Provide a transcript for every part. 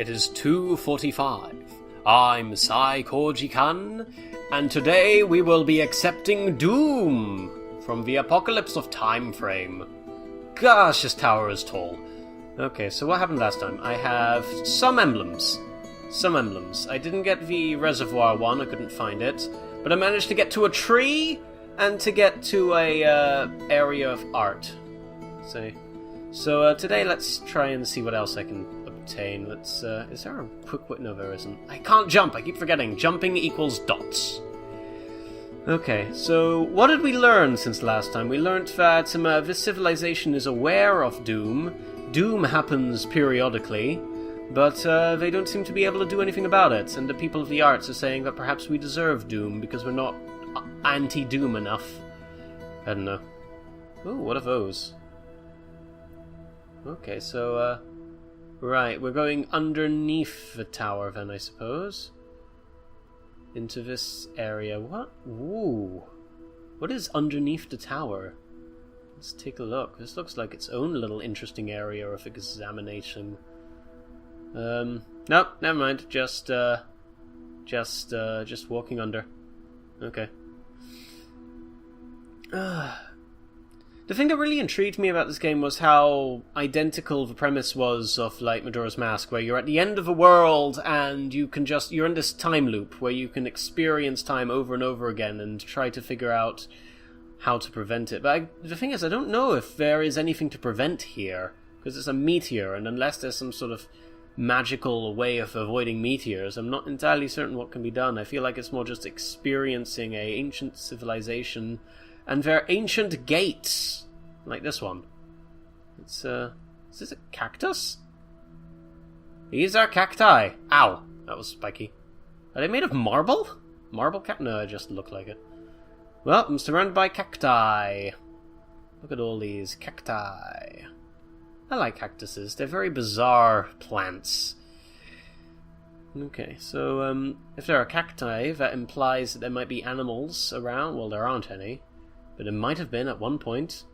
It is 2:45. I'm Saikoujikan, and today we will be accepting Doom from the Apocalypse of Timeframe. Gosh, this tower is tall. Okay, so what happened last time? I have some emblems. I didn't get the reservoir one, I couldn't find it. But I managed to get to a tree, and to get to a area of art. So today let's try and see what else I can obtain. Let's, is there a quick... No, there isn't. I can't jump, I keep forgetting. Jumping equals dots. Okay, so what did we learn since last time? We learned that this civilization is aware of Doom. Doom happens periodically, but they don't seem to be able to do anything about it. And the people of the arts are saying that perhaps we deserve Doom because we're not anti-Doom enough. I don't know. Ooh, what are those? Okay, so, right, we're going underneath the tower then, I suppose. Into this area. What? Ooh. What is underneath the tower? Let's take a look. This looks like its own little interesting area of examination. Nope, never mind. Just walking under. Okay. The thing that really intrigued me about this game was how identical the premise was of, like, Majora's Mask, where you're at the end of a world and you can you're in this time loop where you can experience time over and over again and try to figure out how to prevent it. But the thing is, I don't know if there is anything to prevent here, because it's a meteor, and unless there's some sort of magical way of avoiding meteors, I'm not entirely certain what can be done. I feel like it's more just experiencing a ancient civilization and their ancient gates, like this one. It's, is this a cactus? These are cacti. Ow, that was spiky. Are they made of marble? Marble No, I just look like it. Well, I'm surrounded by cacti. Look at all these cacti. I like cactuses. They're very bizarre plants. Okay, so, if there are cacti, that implies that there might be animals around. Well, there aren't any. But it might have been at one point.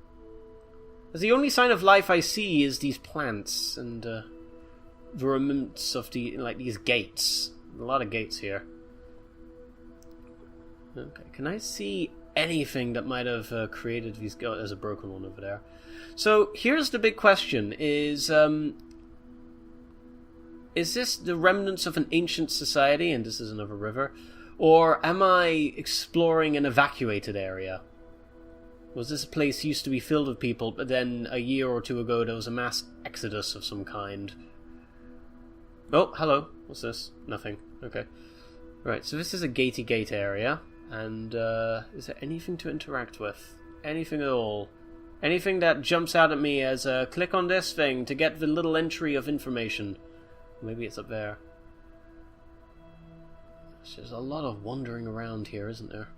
As the only sign of life I see is these plants and the remnants of these gates. A lot of gates here. Okay, can I see anything that might have created these... Oh, there's a broken one over there. So here's the big question: is this the remnants of an ancient society? And this is another river, or am I exploring an evacuated area? Was this place used to be filled with people, but then a year or two ago there was a mass exodus of some kind? Oh, hello. What's this? Nothing. Okay. Right, so this is a gatey gate area, and is there anything to interact with? Anything at all? Anything that jumps out at me as a click on this thing to get the little entry of information? Maybe it's up there. There's a lot of wandering around here, isn't there?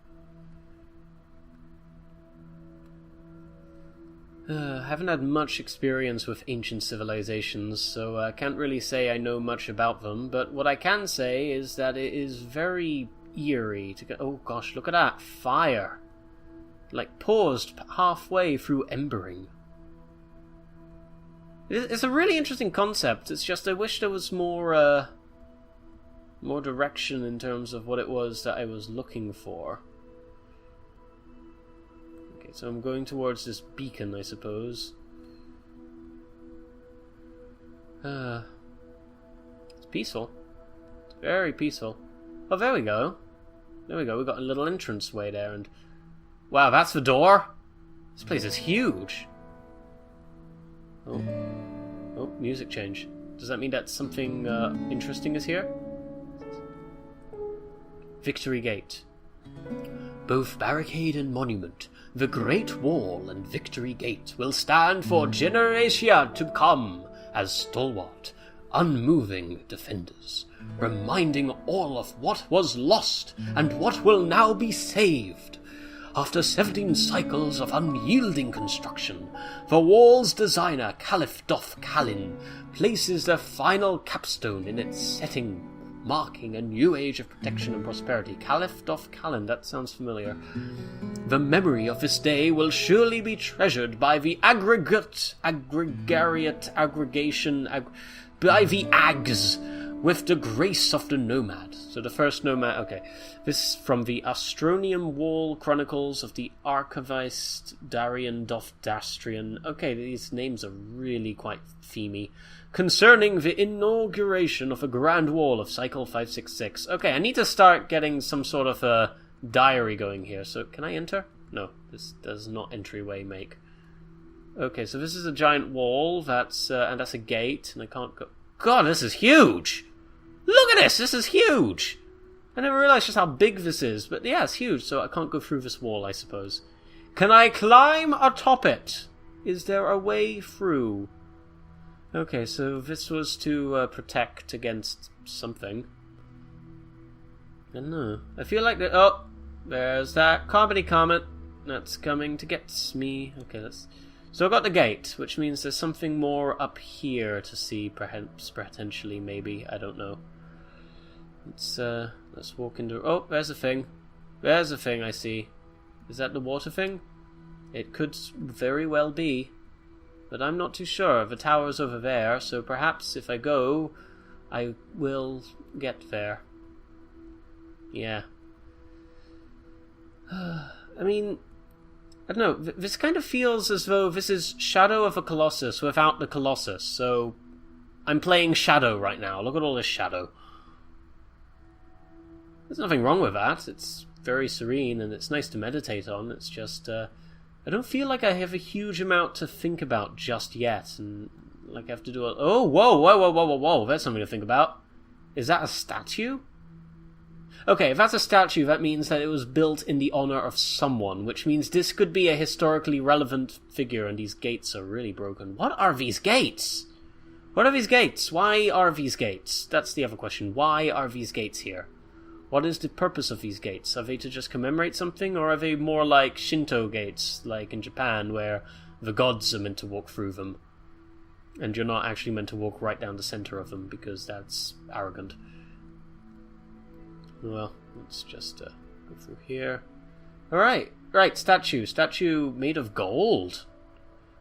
I haven't had much experience with ancient civilizations, so I can't really say I know much about them, but what I can say is that it is very eerie to get... Oh gosh, look at that! Fire! Like, paused halfway through embering. It's a really interesting concept, it's just I wish there was more direction in terms of what it was that I was looking for. So I'm going towards this beacon, I suppose. It's peaceful. It's very peaceful. Oh, there we go. There we go. We've got a little entrance way there, and... Wow, that's the door? This place is huge. Oh. Oh, music change. Does that mean that something interesting is here? Victory Gate. Both barricade and monument, the Great Wall and Victory Gate will stand for generations to come as stalwart, unmoving defenders, reminding all of what was lost and what will now be saved. After 17 cycles of unyielding construction, the wall's designer Caliph Doth Kalin places the final capstone in its setting, marking a new age of protection and prosperity. Caliph Doth Kalin, that sounds familiar. The memory of this day will surely be treasured by the by the Ags, with the grace of the Nomad. So the first Nomad, okay. This is from the Astronium Wall Chronicles of the Archivist Darian Dofdastrian. Okay, these names are really quite themey. Concerning the inauguration of a grand wall of Cycle 566. Okay, I need to start getting some sort of a diary going here. So, can I enter? No, this does not entryway make. Okay, so this is a giant wall, and that's a gate, and I can't go... God, this is huge! Look at this is huge! I never realized just how big this is, but yeah, it's huge, so I can't go through this wall, I suppose. Can I climb atop it? Is there a way through? Okay, so this was to protect against something. I don't know. I feel like that... Oh! There's that comedy comet that's coming to get me. Okay, let's... So I got the gate, which means there's something more up here to see, perhaps, potentially, maybe. I don't know. Let's walk into... Oh, there's a thing. There's a thing I see. Is that the water thing? It could very well be. But I'm not too sure. The tower's over there, so perhaps if I go, I will get there. Yeah. I mean, I don't know. This kind of feels as though this is Shadow of a Colossus without the Colossus. So, I'm playing Shadow right now. Look at all this Shadow. There's nothing wrong with that. It's very serene and it's nice to meditate on. It's just, I don't feel like I have a huge amount to think about just yet. And, like, I have to do a... Oh, whoa. That's something to think about. Is that a statue? Okay, if that's a statue, that means that it was built in the honor of someone, which means this could be a historically relevant figure, and these gates are really broken. What are these gates? What are these gates? Why are these gates? That's the other question. Why are these gates here? What is the purpose of these gates? Are they to just commemorate something, or are they more like Shinto gates, like in Japan, where the gods are meant to walk through them, and you're not actually meant to walk right down the center of them, because that's arrogant. Well, let's just go through here. Alright, right, statue. Statue made of gold.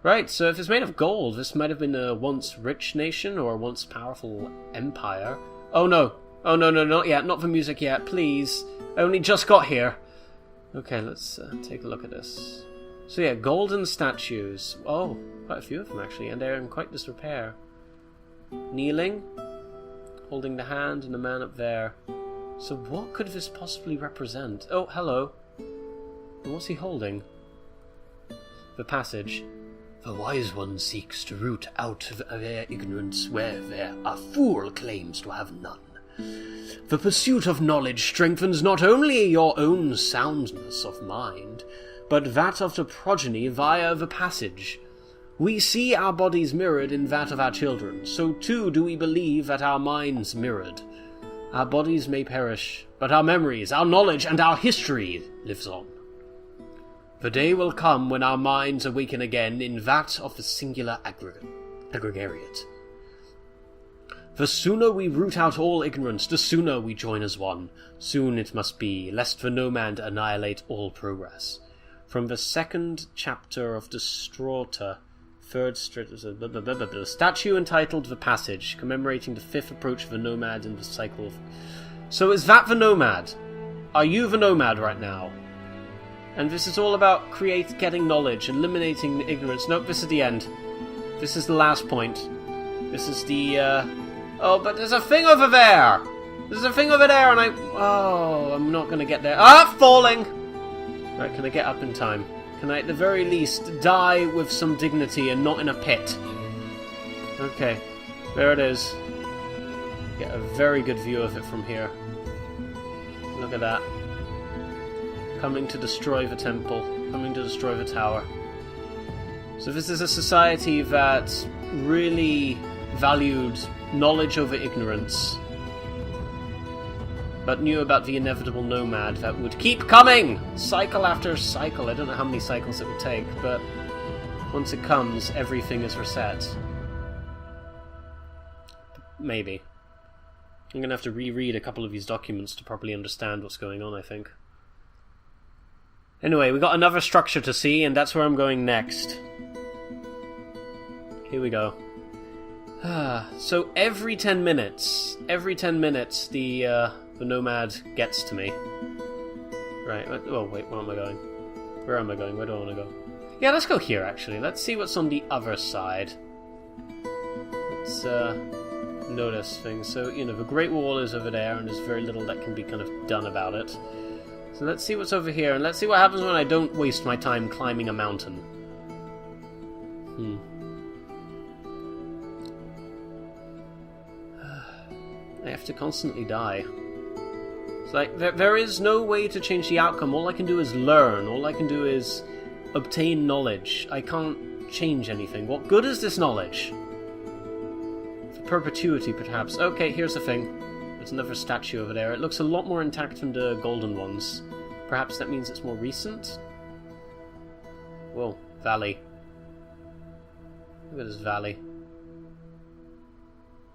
Right, so if it's made of gold, this might have been a once rich nation or a once powerful empire. Oh no, not yet, not the music yet, please. I only just got here. Okay, let's take a look at this. So yeah, golden statues. Oh, quite a few of them actually, and they're in quite disrepair. Kneeling, holding the hand, and a man up there. So what could this possibly represent? Oh, hello. And what's he holding? The passage. The wise one seeks to root out their ignorance where a fool claims to have none. The pursuit of knowledge strengthens not only your own soundness of mind, but that of the progeny via the passage. We see our bodies mirrored in that of our children, so too do we believe that our minds mirrored. Our bodies may perish, but our memories, our knowledge, and our history lives on. The day will come when our minds awaken again in that of the singular aggregariate. The sooner we root out all ignorance, the sooner we join as one. Soon it must be, lest the Nomad annihilate all progress. From the second chapter of the Straughter, the statue entitled The Passage, commemorating the fifth approach of the Nomad in the cycle of... So is that the Nomad? Are you the Nomad right now? And this is all about getting knowledge, eliminating the ignorance. Nope, this is the end. This is the last point. This is the, Oh, but there's a thing over there! There's a thing over there, and Oh, I'm not gonna get there. Ah, falling! Right, can I get up in time? Can I, at the very least, die with some dignity and not in a pit? Okay, there it is. Get a very good view of it from here. Look at that. Coming to destroy the temple. Coming to destroy the tower. So this is a society that really valued knowledge over ignorance, but knew about the inevitable Nomad that would keep coming! Cycle after cycle. I don't know how many cycles it would take, but once it comes, everything is reset. Maybe. I'm going to have to reread a couple of these documents to properly understand what's going on, I think. Anyway, we got another structure to see, and that's where I'm going next. Here we go. So every 10 minutes, the Nomad gets to me. Right, oh wait, where am I going? Where am I going? Where do I want to go? Yeah, let's go here, actually. Let's see what's on the other side. Let's notice things. So, you know, the Great Wall is over there, and there's very little that can be kind of done about it. So let's see what's over here, and let's see what happens when I don't waste my time climbing a mountain. I have to constantly die. It's like, there is no way to change the outcome. All I can do is learn. All I can do is obtain knowledge. I can't change anything. What good is this knowledge? For perpetuity, perhaps. Okay, here's the thing. There's another statue over there. It looks a lot more intact than the golden ones. Perhaps that means it's more recent? Whoa, valley. Look at this valley.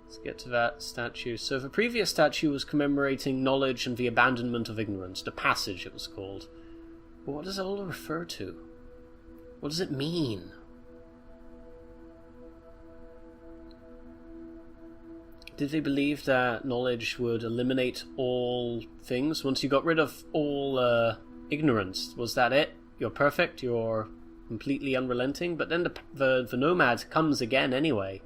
Let's get to that statue. So the previous statue was commemorating knowledge and the abandonment of ignorance. The passage, it was called. But what does it all refer to? What does it mean? Did they believe that knowledge would eliminate all things? Once you got rid of all ignorance, was that it? You're perfect, you're completely unrelenting? But then the Nomad comes again anyway.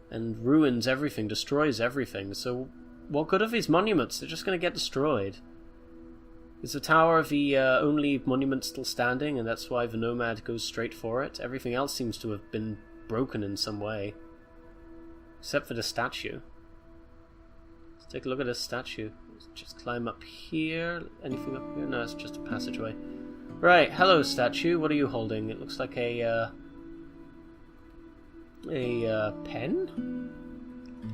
And ruins everything, destroys everything. So what good are these monuments? They're just going to get destroyed. Is the tower the only monument still standing, and that's why the Nomad goes straight for it? Everything else seems to have been broken in some way. Except for the statue. Let's take a look at this statue. Let's just climb up here. Anything up here? No, it's just a passageway. Right, hello statue. What are you holding? It looks like a pen?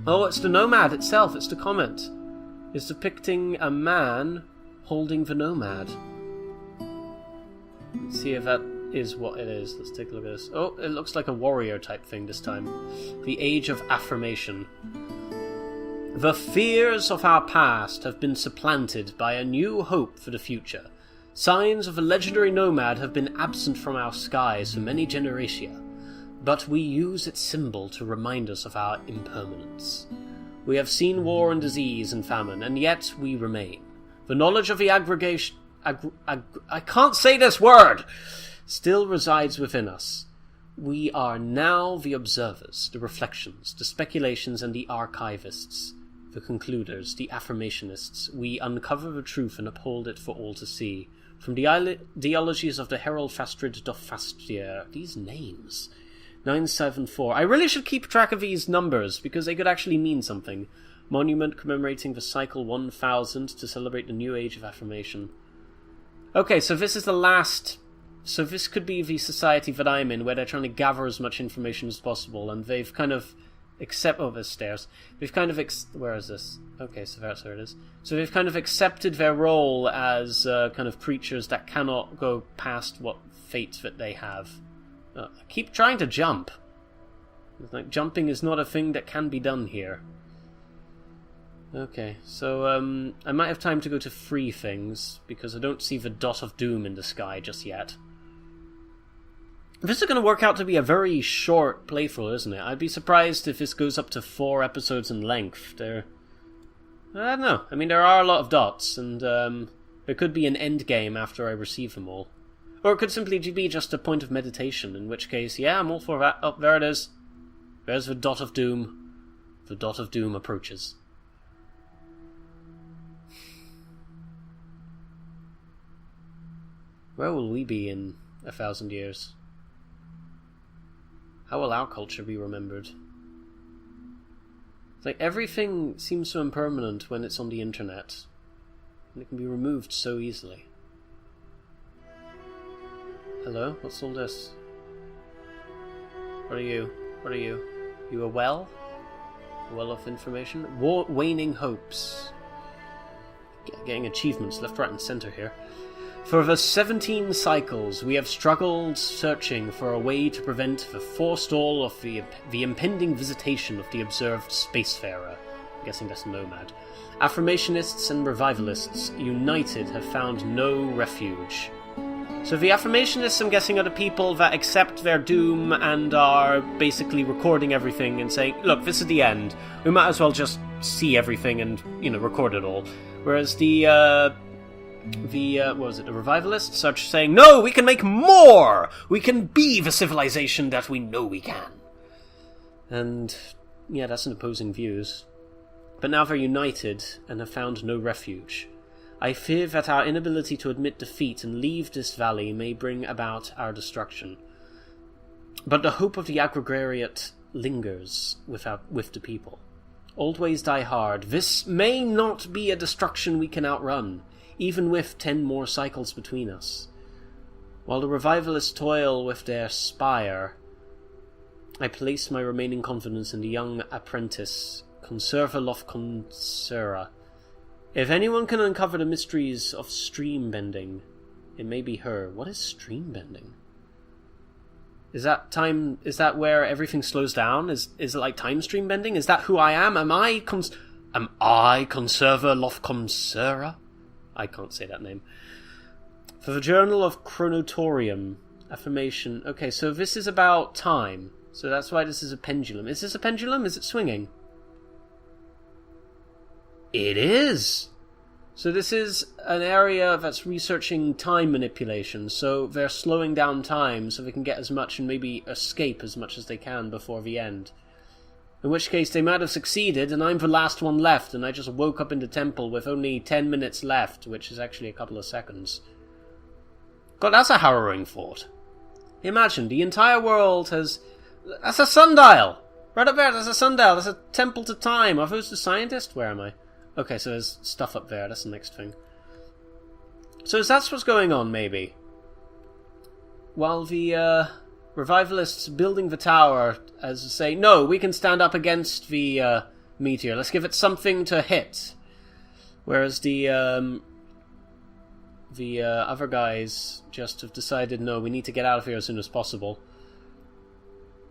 Oh, it's the Nomad itself. It's the comment. It's depicting a man holding the Nomad. Let's see if that is what it is. Let's take a look at this. Oh, it looks like a warrior type thing this time. The Age of Affirmation. The fears of our past have been supplanted by a new hope for the future. Signs of a legendary Nomad have been absent from our skies for many generations, but we use its symbol to remind us of our impermanence. We have seen war and disease and famine, and yet we remain. The knowledge of the aggregation... I can't say this word! Still resides within us. We are now the observers, the reflections, the speculations, and the archivists, the concluders, the affirmationists. We uncover the truth and uphold it for all to see. From the ideologies of the Herald Fastrid do Fastier. These names. 974. I really should keep track of these numbers, because they could actually mean something. Monument commemorating the cycle 1000 to celebrate the new age of affirmation. Okay, so this is the last... So this could be the society that I'm in, where they're trying to gather as much information as possible, and they've kind of... Oh, there's stairs. They've kind of... Where is this? Okay, so that's where it is. So they've kind of accepted their role as kind of creatures that cannot go past what fate that they have. I keep trying to jump. It's like jumping is not a thing that can be done here. Okay, so I might have time to go to free things, because I don't see the dot of doom in the sky just yet. This is going to work out to be a very short playthrough, isn't it? I'd be surprised if this goes up to 4 episodes in length. I don't know. I mean, there are a lot of dots, and there could be an end game after I receive them all. Or it could simply be just a point of meditation, in which case, yeah, I'm all for that. Oh, there it is. There's the dot of doom. The dot of doom approaches. Where will we be in 1,000 years? How will our culture be remembered? It's like everything seems so impermanent when it's on the internet. And it can be removed so easily. Hello? What's all this? What are you? What are you? You a well? A well of information? Waning hopes. Getting achievements left, right, and center here. For the 17 cycles, we have struggled searching for a way to prevent the forestall of the impending visitation of the observed spacefarer. I'm guessing that's Nomad. Affirmationists and revivalists, united, have found no refuge. So the Affirmationists, I'm guessing, are the people that accept their doom and are basically recording everything and saying, look, this is the end. We might as well just see everything and, record it all. Whereas the revivalists are saying, no, we can make more! We can be the civilization that we know we can. And, yeah, that's an opposing views. But now they're united and have found no refuge. I fear that our inability to admit defeat and leave this valley may bring about our destruction. But the hope of the agrariate lingers with the people. Old ways die hard. This may not be a destruction we can outrun, even with 10 more cycles between us. While the revivalists toil with their spire, I place my remaining confidence in the young apprentice, Conserva Lof Consera. If anyone can uncover the mysteries of stream bending, it may be her. What is stream bending? Is that where everything slows down? Is it like time stream bending? Is that who I am? Am I Conserva Lof Consera? I can't say that name. For the Journal of Chronotorium, affirmation. Okay, so this is about time. So that's why this is a pendulum. Is this a pendulum? Is it swinging? It is! So this is an area that's researching time manipulation, so they're slowing down time so they can get as much and maybe escape as much as they can before the end. In which case they might have succeeded, and I'm the last one left, and I just woke up in the temple with only 10 minutes left, which is actually a couple of seconds. God, that's a harrowing thought. Imagine, the entire world has... That's a sundial! Right up there, there's a sundial, there's a temple to time. Are those the scientists? Where am I? Okay, so there's stuff up there, that's the next thing. So that's what's going on, maybe. While the revivalists building the tower, as to say, no, we can stand up against the meteor, let's give it something to hit. Whereas the other guys just have decided, no, we need to get out of here as soon as possible.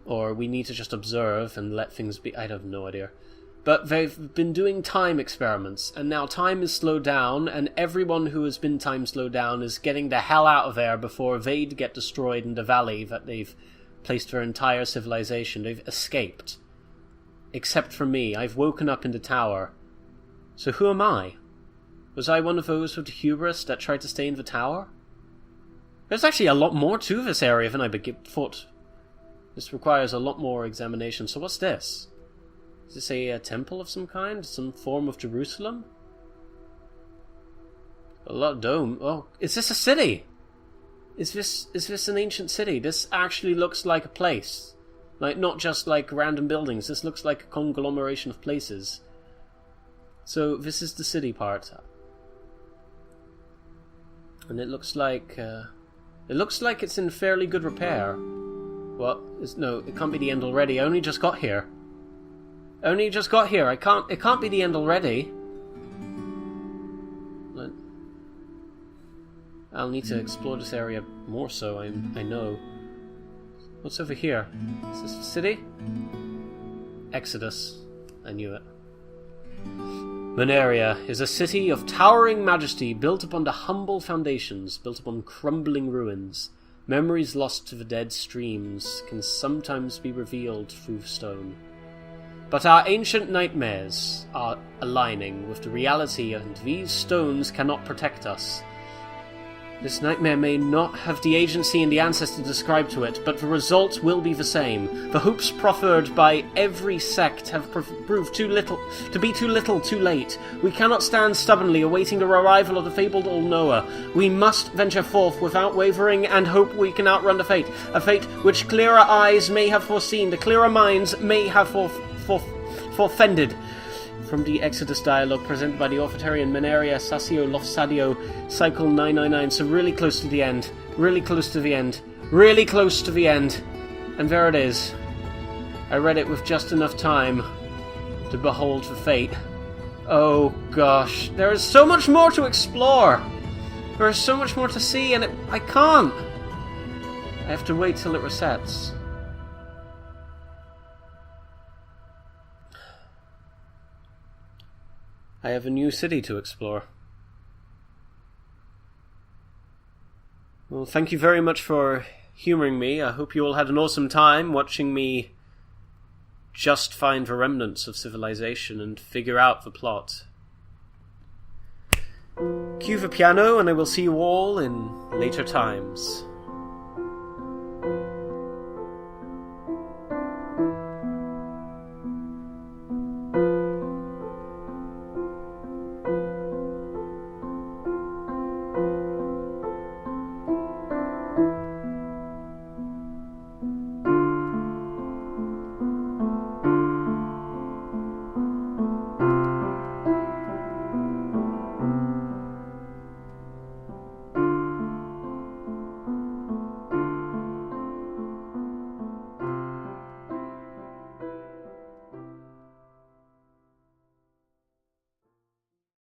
Or we need to just observe and let things be. I have no idea. But they've been doing time experiments, and now time is slowed down, and everyone who has been time slowed down is getting the hell out of there before they'd get destroyed in the valley that they've placed their entire civilization. They've escaped. Except for me. I've woken up in the tower. So who am I? Was I one of those with the hubris that tried to stay in the tower? There's actually a lot more to this area than I thought. This requires a lot more examination. So what's this? Is this a temple of some kind? Some form of Jerusalem? A lot of dome. Oh, is this a city? Is this an ancient city? This actually looks like a place. Like, not just like random buildings. This looks like a conglomeration of places. So this is the city part. And it looks like it's in fairly good repair. What? No, it can't be the end already. I only just got here. It can't be the end already. I'll need to explore this area more so, I know. What's over here? Is this the city? Exodus. I knew it. Monaria is a city of towering majesty, built upon the humble foundations, built upon crumbling ruins. Memories lost to the dead streams can sometimes be revealed through stone. But our ancient nightmares are aligning with the reality, and these stones cannot protect us. This nightmare may not have the agency and the ancestor described to it, but the result will be the same. The hopes proffered by every sect have proved too little, too late. We cannot stand stubbornly awaiting the arrival of the fabled all-knower. We must venture forth without wavering and hope we can outrun the fate. A fate which clearer eyes may have foreseen, the clearer minds may have forfended. From the Exodus dialogue presented by the authoritarian Menaria Sacio Lofsadio, Cycle 999, so really close to the end. Really close to the end. Really close to the end. And there it is. I read it with just enough time to behold the fate. Oh gosh, there is so much more to explore! There is so much more to see, and I can't! I have to wait till it resets. I have a new city to explore. Well, thank you very much for humouring me. I hope you all had an awesome time watching me just find the remnants of civilization and figure out the plot. Cue the piano, and I will see you all in later times.